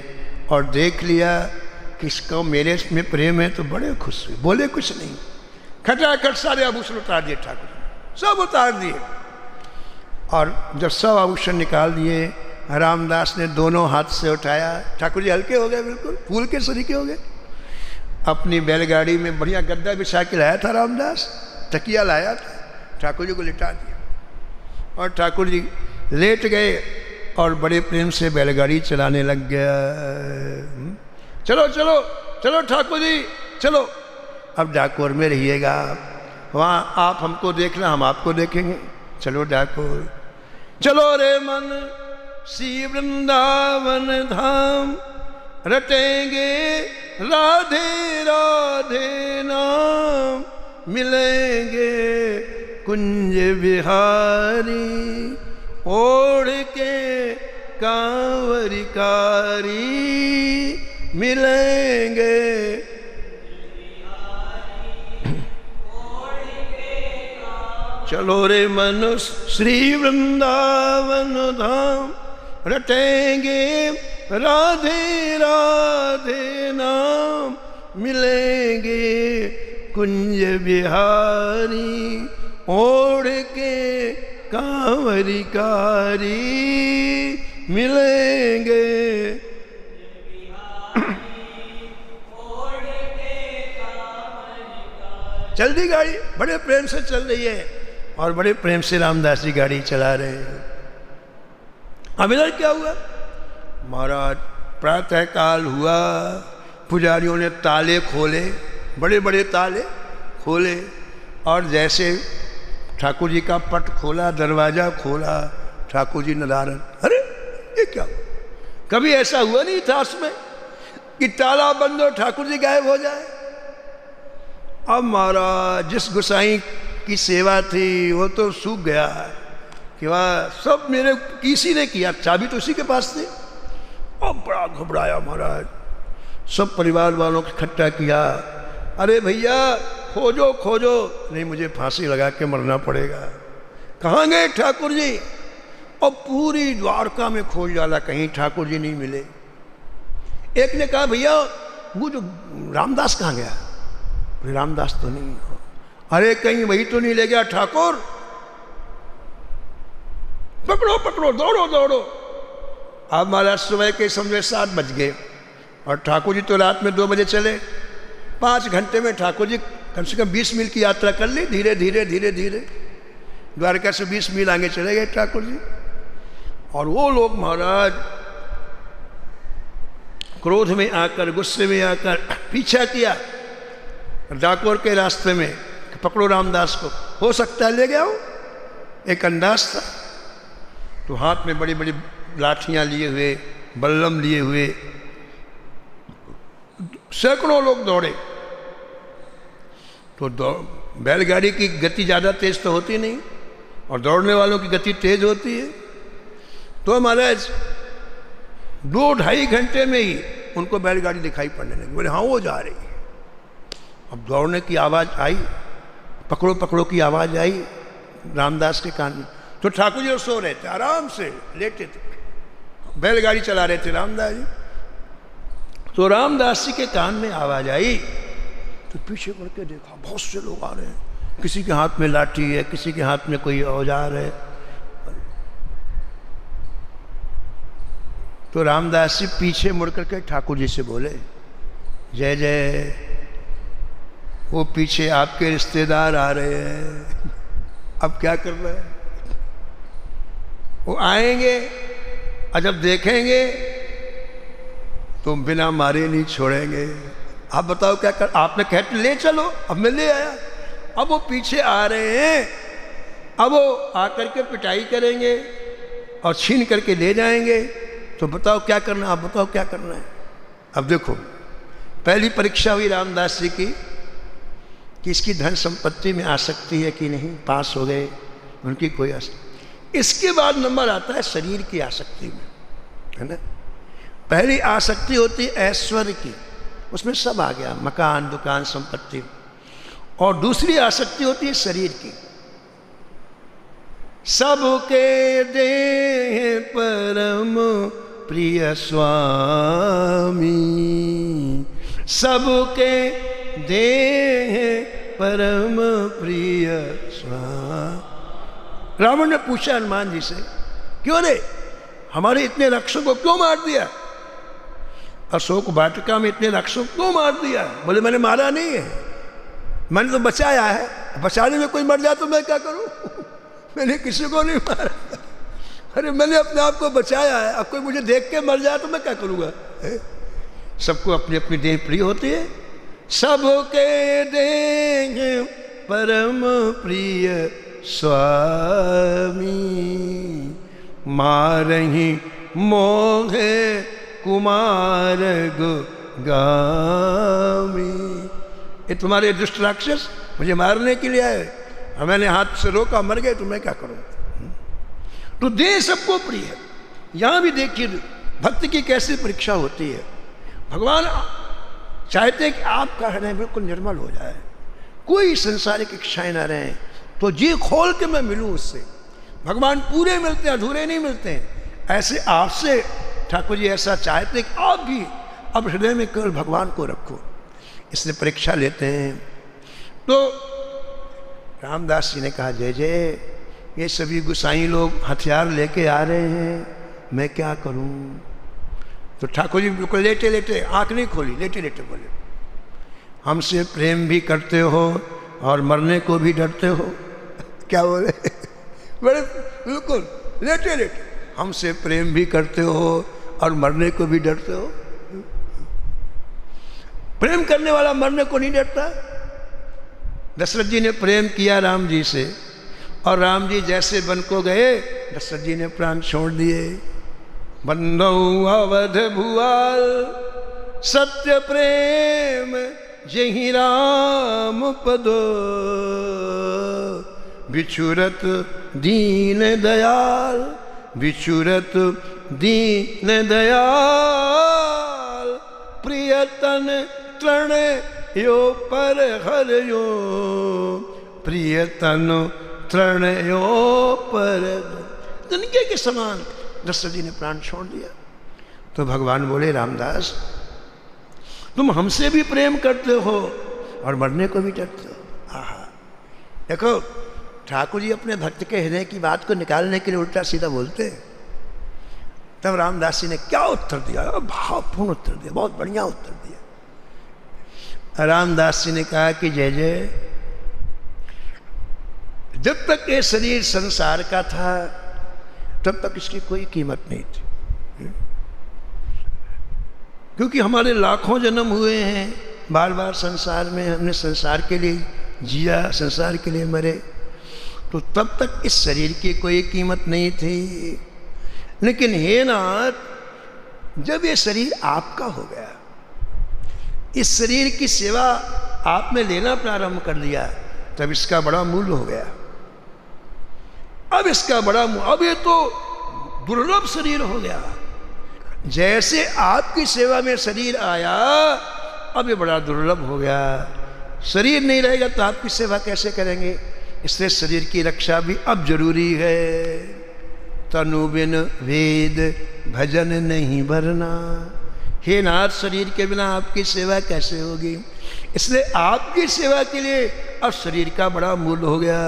और देख लिया किसको मेरे में प्रेम है, तो बड़े खुश हुए, बोले कुछ नहीं। खटाखट सारे आभूषण उतार दिए ठाकुर जी, सब उतार दिए। और जब सब आभूषण निकाल दिए, रामदास ने दोनों हाथ से उठाया। ठाकुर जी हल्के हो गए, बिल्कुल फूल के सरीखे हो गए। अपनी बैलगाड़ी में बढ़िया गद्दा बिछा के लाया था रामदास, तकिया लाया था, ठाकुर जी को लिटा दिया और ठाकुर जी लेट गए और बड़े प्रेम से बैलगाड़ी चलाने लग गया। चलो चलो चलो ठाकुर जी चलो, अब डाकोर में रहिएगा, वहाँ आप हमको देखना, हम आपको देखेंगे। चलो डाकोर, चलो रे मन श्री वृंदावन धाम, रटेंगे राधे राधे नाम, मिलेंगे कुंज बिहारी, ओढ़ के कांवरी कारी, मिलेंगे। चलो रे मन श्री वृंदावन धाम, रटेंगे राधे राधे नाम, मिलेंगे कुंज बिहारी, ओढ़ के कांवरी कारी, मिलेंगे। चल दी गाड़ी, बड़े प्रेम से चल रही है और बड़े प्रेम से रामदास जी गाड़ी चला रहे हैं। अब इधर क्या हुआ महाराज, प्रातः काल हुआ, पुजारियों ने ताले खोले, बड़े बड़े ताले खोले, और जैसे ठाकुर जी का पट खोला, दरवाजा खोला, ठाकुर जी नदारद। अरे ये क्या हुआ, कभी ऐसा हुआ नहीं इतिहास में कि ताला बंद हो ठाकुर जी गायब हो जाए। अब महाराज जिस गोसाई की सेवा थी वो तो सूख गया कि वह सब मेरे किसी ने किया, चाबी तो उसी के पास थी। और बड़ा घबराया महाराज, सब परिवार वालों को इकट्ठा किया। अरे भैया खोजो खोजो, नहीं मुझे फांसी लगा के मरना पड़ेगा। कहाँ गए ठाकुर जी? और पूरी द्वारका में खोज डाला, कहीं ठाकुर जी नहीं मिले। एक ने कहा भैया वो जो रामदास कहाँ गया? रामदास तो नहीं। अरे कहीं वही तो नहीं ले गया ठाकुर? पकड़ो पकड़ो, दौड़ो दौड़ो। अब महाराज सुबह के समझे 7 बज गए और ठाकुर जी तो रात में 2 बजे चले। 5 घंटे में ठाकुर जी कम से कम 20 मील की यात्रा कर ली, धीरे धीरे धीरे धीरे द्वारका से 20 मील आगे चले गए ठाकुर जी। और वो लोग महाराज क्रोध में आकर, गुस्से में आकर पीछा किया डाकोर के रास्ते में, पकड़ो रामदास को, हो सकता है ले गया हो। एक अंदाज था। तो हाथ में बड़ी बड़ी लाठियां लिए हुए, बल्लम लिए हुए सैकड़ों लोग दौड़े। तो बैलगाड़ी की गति ज़्यादा तेज तो होती नहीं और दौड़ने वालों की गति तेज होती है। तो महाराज 2-2.5 घंटे में ही उनको बैलगाड़ी दिखाई पड़ने लगी। बोले हाँ वो जा रही है। अब दौड़ने की आवाज़ आई, पकड़ो पकड़ो की आवाज़ आई रामदास के कान में। तो ठाकुर जी सो रहे थे, आराम से लेटे थे, बैलगाड़ी चला रहे थे रामदास जी। तो रामदास जी के कान में आवाज़ आई तो पीछे मुड़ के देखा, बहुत से लोग आ रहे हैं, किसी के हाथ में लाठी है, किसी के हाथ में कोई औजार है। तो रामदास जी पीछे मुड़ करके ठाकुर जी से बोले जय जय, वो पीछे आपके रिश्तेदार आ रहे हैं, अब क्या करना है? वो आएंगे और जब देखेंगे तो बिना मारे नहीं छोड़ेंगे। आप बताओ क्या कर? आपने कहते ले चलो, अब मैं ले आया। अब वो पीछे आ रहे हैं, अब वो आकर के पिटाई करेंगे और छीन करके ले जाएंगे। तो बताओ क्या करना, आप बताओ क्या करना है? अब देखो पहली परीक्षा हुई रामदास जी की कि इसकी धन संपत्ति में आसक्ति है कि नहीं, पास हो गए, उनकी कोई आसक्ति। इसके बाद नंबर आता है शरीर की आसक्ति में, है ना। पहली आसक्ति होती है ऐश्वर्य की, उसमें सब आ गया, मकान दुकान संपत्ति। और दूसरी आसक्ति होती है शरीर की। सबके देह परम प्रिय स्वामी, सबके देह परम प्रिय स्वामी। रावण ने पूछा हनुमान जी से, क्यों रे हमारे इतने राक्षसों को क्यों मार दिया? अशोक वाटिका में इतने राक्षसों को क्यों मार दिया? बोले मैंने मारा नहीं है, मैंने तो बचाया है। बचाने में कोई मर जाए तो मैं क्या करूं? मैंने किसी को नहीं मारा। अरे मैंने अपने आप को बचाया है, अब कोई मुझे देख के मर जाए तो मैं क्या करूंगा? सबको अपनी अपनी देह प्रिय होती है। सबके देह परम प्रिय स्वामी, मारहि मोहे कुमार गामी। ये तुम्हारे दुष्ट राक्षस मुझे मारने के लिए आए, और मैंने हाथ से रोका, मर गए तो मैं क्या करूं? तो देह सबको प्रिय है। यहां भी देखिए भक्ति की कैसी परीक्षा होती है। भगवान चाहते हैं कि आपका हृदय बिल्कुल निर्मल हो जाए, कोई संसारिक इच्छाएं ना रहें, तो जी खोल के मैं मिलूं उससे। भगवान पूरे मिलते हैं, अधूरे नहीं मिलते हैं। ऐसे आपसे ठाकुर जी ऐसा चाहते कि आप भी अब हृदय में केवल भगवान को रखो, इसलिए परीक्षा लेते हैं। तो रामदास जी ने कहा, जय जय, ये सभी गुसाई लोग हथियार लेके आ रहे हैं, मैं क्या करूं? तो ठाकुर जी बिल्कुल लेटे लेटे, आंख नहीं खोली, लेटे लेटे बोले, हमसे प्रेम भी करते हो और मरने को भी डरते हो। क्या बोले? बड़े बिल्कुल लेटे लेटे, हमसे प्रेम भी करते हो और मरने को भी डरते हो। प्रेम करने वाला मरने को नहीं डरता। दशरथ जी ने प्रेम किया राम जी से, और राम जी जैसे वन को गए, दशरथ जी ने प्राण छोड़ दिए। बंदौ अवध भुआल सत्य प्रेम जहि राम पदो, बिछुरत दीन दयाल, बिछुरत दीन दयाल, प्रियतन तृण यो पर हर यो, प्रियतन तृण यो पर। तिनके के समान दशरथ जी ने प्राण छोड़ दिया। तो भगवान बोले, रामदास तुम हमसे भी प्रेम करते हो और मरने को भी डरते हो। आहा, देखो ठाकुर जी अपने भक्त के हृदय की बात को निकालने के लिए उल्टा सीधा बोलते हैं। तब रामदास जी ने क्या उत्तर दिया? भावपूर्ण उत्तर दिया, बहुत बढ़िया उत्तर दिया। रामदास जी ने कहा कि जय जय, जब तक ये शरीर संसार का था तब तक इसकी कोई कीमत नहीं थी, क्योंकि हमारे लाखों जन्म हुए हैं बार बार संसार में, हमने संसार के लिए जिया, संसार के लिए मरे, तो तब तक इस शरीर की कोई कीमत नहीं थी। लेकिन हे नाथ, जब ये शरीर आपका हो गया, इस शरीर की सेवा आपने लेना प्रारंभ कर दिया, तब इसका बड़ा मूल्य हो गया। अब इसका बड़ा, अब ये तो दुर्लभ शरीर हो गया। जैसे आपकी सेवा में शरीर आया, अब ये बड़ा दुर्लभ हो गया। शरीर नहीं रहेगा तो आपकी सेवा कैसे करेंगे? इसलिए शरीर की रक्षा भी अब जरूरी है। तनु बिन वेद भजन नहीं भरना। हे नाथ, शरीर के बिना आपकी सेवा कैसे होगी? इसलिए आपकी सेवा के लिए अब शरीर का बड़ा मूल्य हो गया।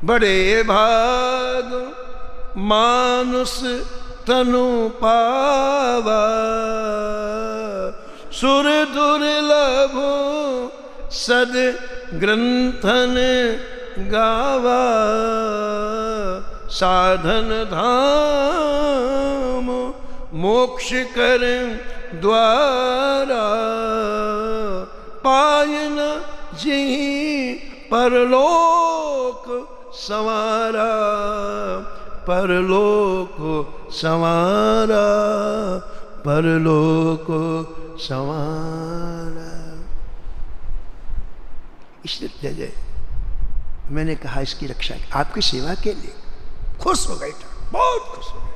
बड़े भाग मानुष तनु पावा, सुर दुर्लभ सद ग्रंथन गावा, साधन धाम मोक्ष कर द्वारा, पायन जी परलोक संवारा, परलोक संवारा, परलोक संवारा। इसलिए जय जय, मैंने कहा इसकी रक्षा आपकी सेवा के लिए। खुश हो गए ठाकुर, बहुत खुश हो गए।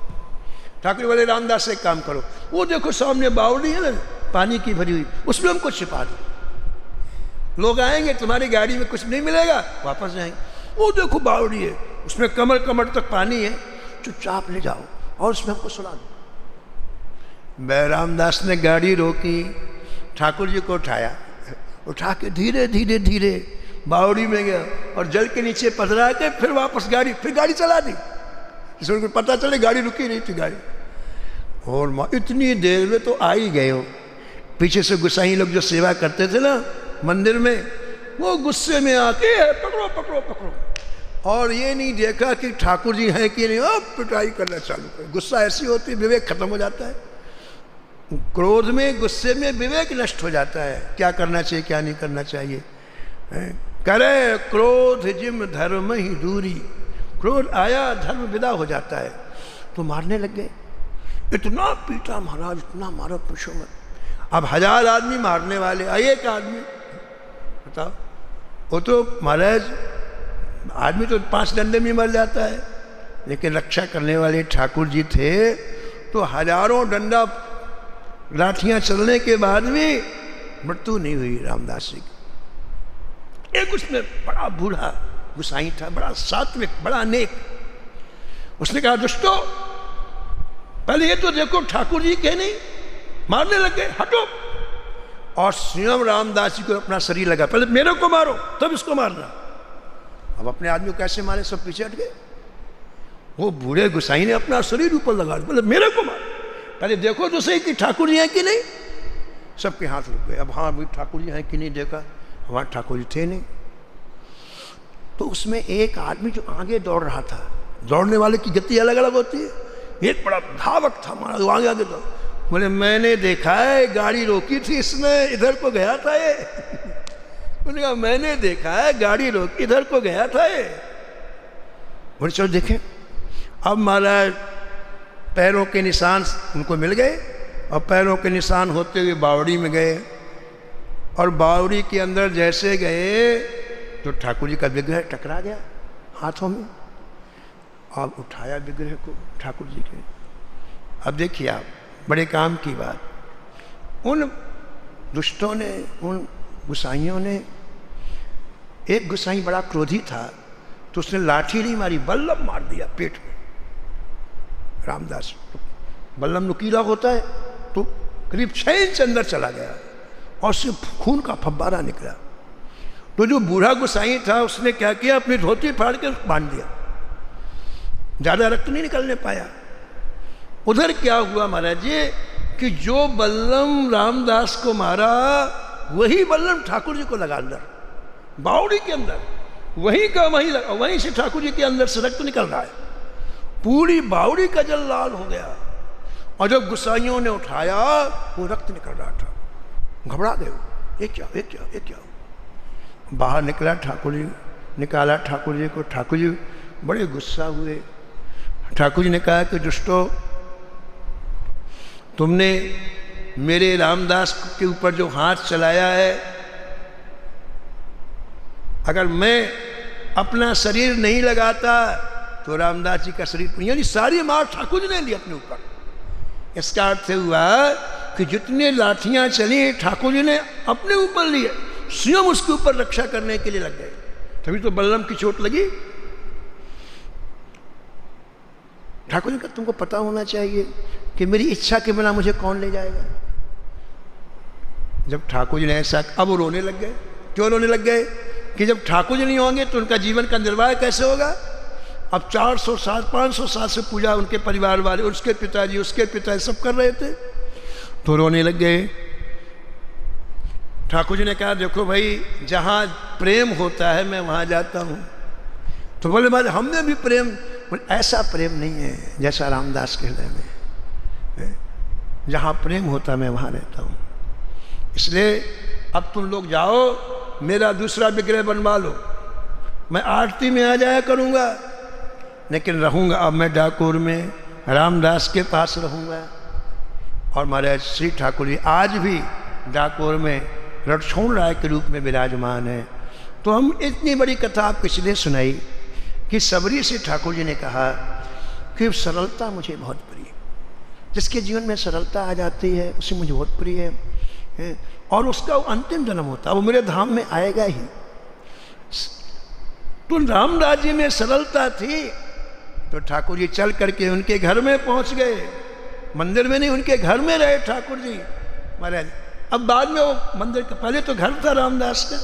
ठाकुर बोले, रामदास एक काम करो, वो देखो सामने बावड़ी है ना पानी की भरी हुई, उसमें हमको छिपा दो। लोग आएंगे, तुम्हारी गाड़ी में कुछ नहीं मिलेगा, वापस जाएंगे। वो देखो बावड़ी है, उसमें कमर कमर तक पानी है, चुपचाप ले जाओ और उसमें हमको सुला दो। रामदास ने गाड़ी रोकी, ठाकुर जी को उठाया, उठा के धीरे धीरे धीरे बावड़ी में गया और जल के नीचे पधरा के फिर वापस फिर गाड़ी चला दी, जिससे उनको पता चले गाड़ी रुकी नहीं थी गाड़ी। और इतनी देर में तो आ ही गए हो। पीछे से गुसाई लोग जो सेवा करते थे ना मंदिर में, वो गुस्से में आके पकड़ो पकड़ो पकड़ो, और ये नहीं देखा कि ठाकुर जी हैं कि नहीं, अब पिटाई करना चालू कर। गुस्सा ऐसी होती है, विवेक खत्म हो जाता है। क्रोध में, गुस्से में विवेक नष्ट हो जाता है, क्या करना चाहिए क्या नहीं करना चाहिए। करे क्रोध जिम धर्म ही दूरी, क्रोध आया धर्म विदा हो जाता है। तो मारने लग गए, इतना पीटा महाराज, इतना मारा पूछो मत। अब 1000 आदमी मारने वाले, एक आदमी बताओ, वो तो महाराज आदमी तो 5 डंडे में मर जाता है, लेकिन रक्षा करने वाले ठाकुर जी थे तो हजारों डंडा लाठियां चलने के बाद भी मृत्यु नहीं हुई रामदास जी की। एक उसमें बड़ा बूढ़ा गुसाई था, बड़ा सात्विक, बड़ा नेक। उसने कहा दुष्टो, पहले ये तो देखो ठाकुर जी के नहीं, मारने लग गए, हटो। और स्वयं रामदास जी को अपना शरीर लगा, पहले मेरे को मारो तब इसको मारना। अब अपने आदमी को कैसे मारे, सब पीछे हट गए। वो बूढ़े गुसाई ने अपना शरीर ऊपर लगा, बोले मेरे को मार, पहले देखो तो सही कि ठाकुर जी हैं कि नहीं। सबके हाथ रुक गए। अब हाँ भाई ठाकुर जी हैं कि नहीं देखा, हमारे ठाकुर जी थे नहीं। तो उसमें एक आदमी जो आगे दौड़ रहा था, दौड़ने वाले की गति अलग अलग होती है, एक बड़ा धावक था हमारा, वो आगे आगे दौड़। बोले मैंने देखा है, गाड़ी रोकी थी इसने, इधर को गया था ये। उन्होंने कहा मैंने देखा है, गाड़ी रोकी इधर को गया था ये। बोले चलो देखें। अब महाराज पैरों के निशान उनको मिल गए, और पैरों के निशान होते हुए बावड़ी में गए, और बावड़ी के अंदर जैसे गए तो ठाकुर जी का विग्रह टकरा गया हाथों में। अब उठाया विग्रह को ठाकुर जी के। अब देखिए आप, बड़े काम की बात, उन दुष्टों ने, उन गुसाइयों ने, एक गुसाई बड़ा क्रोधी था तो उसने लाठी नहीं मारी, बल्लम मार दिया पेट में रामदास। बल्लम नुकीला होता है तो करीब 6 इंच अंदर चला गया और उससे खून का फव्वारा निकला। तो जो बूढ़ा गुसाई था उसने क्या किया, अपनी धोती फाड़ के बांध दिया, ज्यादा रक्त नहीं निकलने पाया। उधर क्या हुआ महाराज जी कि जो बल्लम रामदास को मारा वही बल्लम ठाकुर जी को लगा अंदर बावड़ी के अंदर, वहीं का वहीं लगा, वहीं से ठाकुर जी के अंदर से रक्त निकल रहा है, पूरी बावड़ी का जल लाल हो गया। और जब गुसाइयों ने उठाया वो रक्त निकल रहा था, घबरा गए, ये क्या ये क्या ये क्या। बाहर निकला ठाकुर जी, निकाला ठाकुर जी को। ठाकुर जी बड़े गुस्सा हुए। ठाकुर जी ने कहा कि दुष्टो, तुमने मेरे रामदास के ऊपर जो हाथ चलाया है, अगर मैं अपना शरीर नहीं लगाता तो रामदास जी का शरीर, यानी सारी मार ठाकुर जी ने ली अपने ऊपर। इसका अर्थ हुआ कि जितने लाठियां चली ठाकुर जी ने अपने ऊपर लिए, स्वयं उसके ऊपर रक्षा करने के लिए लग गए, तभी तो बल्लम की चोट लगी। ठाकुर जी का तुमको पता होना चाहिए कि मेरी इच्छा के बिना मुझे कौन ले जाएगा। जब ठाकुर जी ने ऐसा, अब वो रोने लग गए। क्यों रोने लग गए कि जब ठाकुर जी नहीं होंगे तो उनका जीवन का निर्वाह कैसे होगा। अब 400 साल 500 साल से पूजा उनके परिवार वाले, उसके पिताजी, उसके पिताजी सब कर रहे थे, तो रोने लग गए। ठाकुर जी ने कहा देखो भाई, जहाँ प्रेम होता है मैं वहाँ जाता हूँ। तो बोले महाराज हमने भी प्रेम, ऐसा प्रेम नहीं है जैसा रामदास के हृदय में, जहाँ प्रेम होता मैं वहाँ रहता हूँ। इसलिए अब तुम लोग जाओ, मेरा दूसरा विग्रह बनवा लो, मैं आरती में आ जाया करूँगा, लेकिन रहूँगा अब मैं डाकोर में, रामदास के पास रहूँगा। और महाराज श्री ठाकुर जी आज भी डाकोर में रणछोड़ राय के रूप में विराजमान है। तो हम इतनी बड़ी कथा आपको इसलिए सुनाई कि सबरी से ठाकुर जी ने कहा कि सरलता मुझे बहुत प्रिय, जिसके जीवन में सरलता आ जाती है उसे मुझे बहुत प्रिय है, और उसका वो अंतिम जन्म होता है, वो मेरे धाम में आएगा ही। तो रामदास जी में सरलता थी तो ठाकुर जी चल करके उनके घर में पहुंच गए, मंदिर में नहीं उनके घर में रहे ठाकुर जी। महाराज अब बाद में वो मंदिर का, पहले तो घर था रामदास का,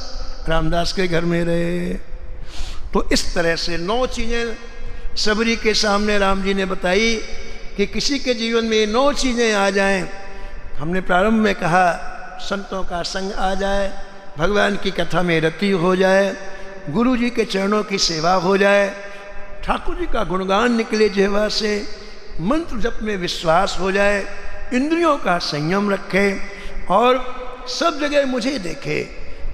रामदास के घर में रहे। तो इस तरह से 9 चीज़ें सबरी के सामने राम जी ने बताई कि किसी के जीवन में 9 चीज़ें आ जाएं। हमने प्रारंभ में कहा संतों का संग आ जाए, भगवान की कथा में रति हो जाए, गुरु जी के चरणों की सेवा हो जाए, ठाकुर जी का गुणगान निकले जिह्वा से, मंत्र जप में विश्वास हो जाए, इंद्रियों का संयम रखे और सब जगह मुझे देखे,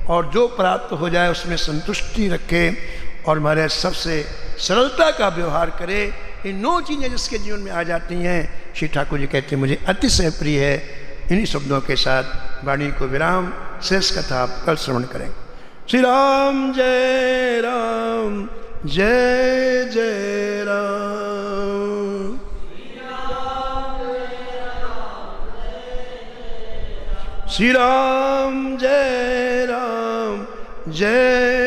और जो प्राप्त हो जाए उसमें संतुष्टि रखे और हमारे सबसे सरलता का व्यवहार करे। इन 9 चीज़ें जिसके जीवन में आ जाती हैं, श्री ठाकुर जी कहते हैं मुझे अतिशय प्रिय है। इन्हीं शब्दों के साथ वाणी को विराम, शेष कथा आप कल श्रवण करें। श्री राम जय राम, जय जय राम। श्री राम जय राम, जय